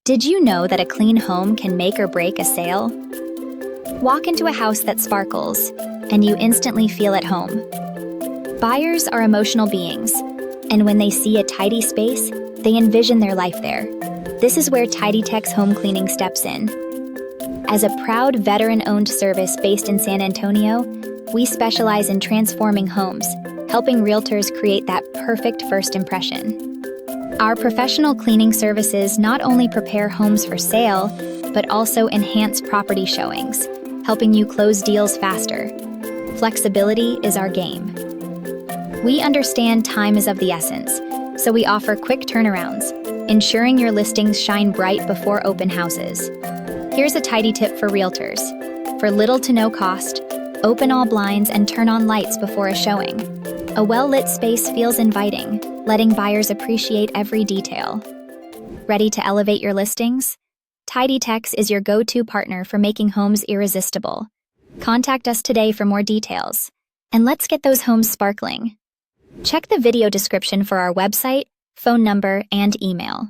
Did you know that a clean home can make or break a sale? Walk into a house that sparkles, and you instantly feel at home. Buyers are emotional beings, and when they see a tidy space, they envision their life there. This is where TidyTex Home Cleaning steps in. As a proud veteran-owned service based in San Antonio, we specialize in transforming homes, helping realtors create that perfect first impression. Our professional cleaning services not only prepare homes for sale, but also enhance property showings, helping you close deals faster. Flexibility is our game. We understand time is of the essence, so we offer quick turnarounds, ensuring your listings shine bright before open houses. Here's a tidy tip for realtors. For little to no cost, open all blinds and turn on lights before a showing. A well-lit space feels inviting, letting buyers appreciate every detail. Ready to elevate your listings? TidyTex is your go-to partner for making homes irresistible. Contact us today for more details. And let's get those homes sparkling. Check the video description for our website, phone number, and email.